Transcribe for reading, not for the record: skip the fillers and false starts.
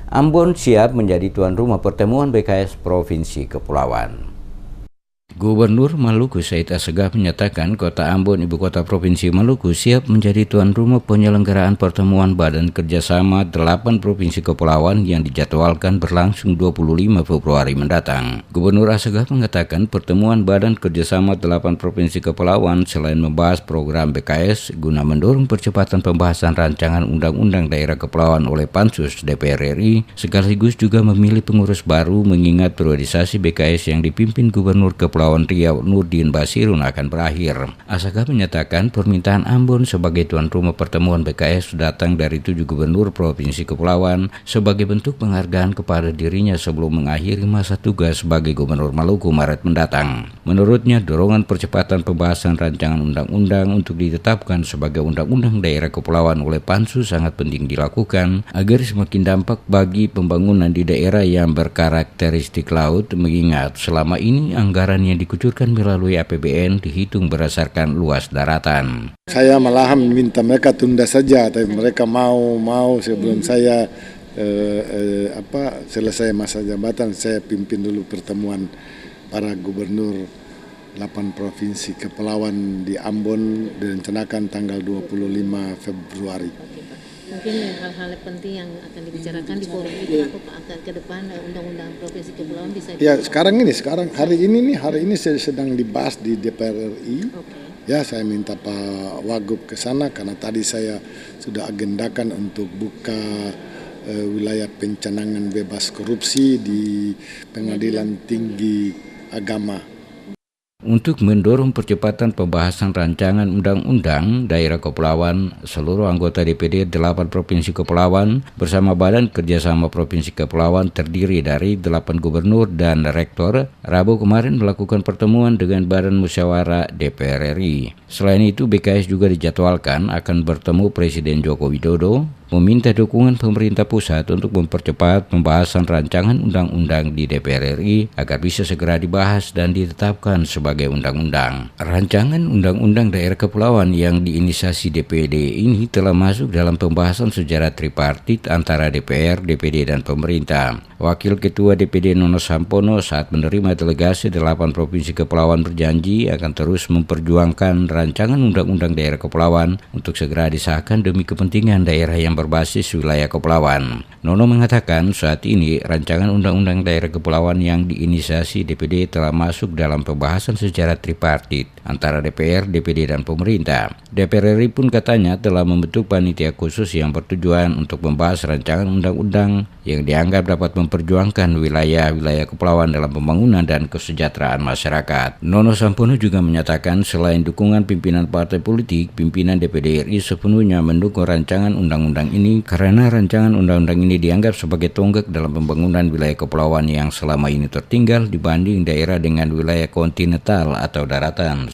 Ambon siap menjadi tuan rumah pertemuan BKS Provinsi Kepulauan. Gubernur Maluku Said Assegaf menyatakan Kota Ambon, ibu kota Provinsi Maluku, siap menjadi tuan rumah penyelenggaraan pertemuan Badan Kerjasama 8 Provinsi Kepulauan yang dijadwalkan berlangsung 25 Februari mendatang. Gubernur Assegaf mengatakan pertemuan Badan Kerjasama 8 Provinsi Kepulauan selain membahas program BKS guna mendorong percepatan pembahasan rancangan Undang-Undang Daerah Kepulauan oleh Pansus DPR RI, sekaligus juga memilih pengurus baru mengingat periodisasi BKS yang dipimpin Gubernur Kepulauan Riau Nurdin Basirun akan berakhir. Assegaf menyatakan permintaan Ambon sebagai tuan rumah pertemuan BKS datang dari 7 gubernur Provinsi Kepulauan sebagai bentuk penghargaan kepada dirinya sebelum mengakhiri masa tugas sebagai Gubernur Maluku Maret mendatang. Menurutnya, dorongan percepatan pembahasan rancangan undang-undang untuk ditetapkan sebagai Undang-Undang Daerah Kepulauan oleh Pansus sangat penting dilakukan agar semakin dampak bagi pembangunan di daerah yang berkarakteristik laut, mengingat selama ini anggaran yang dikucurkan melalui APBN dihitung berdasarkan luas daratan. Saya malahan minta mereka tunda saja, tapi mereka mau sebelum saya selesai masa jabatan, saya pimpin dulu pertemuan para gubernur 8 provinsi Kepulauan di Ambon direncanakan tanggal 25 Februari. Mungkin hal-hal penting yang akan dibicarakan di forum itu akan ke depan Undang-Undang Provinsi Kepulauan bisa. Ya, hari ini sedang dibahas di DPR RI. Okay. Ya, saya minta Pak Wagub ke sana karena tadi saya sudah agendakan untuk buka wilayah pencanangan bebas korupsi di Pengadilan Tinggi Agama. Untuk mendorong percepatan pembahasan rancangan Undang-Undang Daerah Kepulauan, seluruh anggota DPD 8 Provinsi Kepulauan bersama Badan Kerjasama Provinsi Kepulauan terdiri dari 8 gubernur dan rektor, Rabu kemarin melakukan pertemuan dengan Badan Musyawarah DPR RI. Selain itu, BKS juga dijadwalkan akan bertemu Presiden Joko Widodo, meminta dukungan pemerintah pusat untuk mempercepat pembahasan rancangan undang-undang di DPR RI agar bisa segera dibahas dan ditetapkan sebagai undang-undang. Rancangan Undang-Undang Daerah Kepulauan yang diinisiasi DPD ini telah masuk dalam pembahasan secara tripartit antara DPR, DPD, dan pemerintah. Wakil Ketua DPD Nono Sampono saat menerima delegasi 8 Provinsi Kepulauan berjanji akan terus memperjuangkan rancangan Undang-Undang Daerah Kepulauan untuk segera disahkan demi kepentingan daerah yang berbasis wilayah kepulauan. Nono mengatakan saat ini rancangan Undang-Undang Daerah Kepulauan yang diinisiasi DPD telah masuk dalam pembahasan secara tripartit antara DPR, DPD, dan pemerintah. DPR RI pun katanya telah membentuk panitia khusus yang bertujuan untuk membahas rancangan undang-undang yang dianggap dapat memperjuangkan wilayah-wilayah kepulauan dalam pembangunan dan kesejahteraan masyarakat. Nono Sampono juga menyatakan selain dukungan pimpinan partai politik, pimpinan DPD RI sepenuhnya mendukung rancangan undang-undang ini karena rancangan undang-undang ini dianggap sebagai tonggak dalam pembangunan wilayah kepulauan yang selama ini tertinggal dibanding daerah dengan wilayah kontinental atau daratan.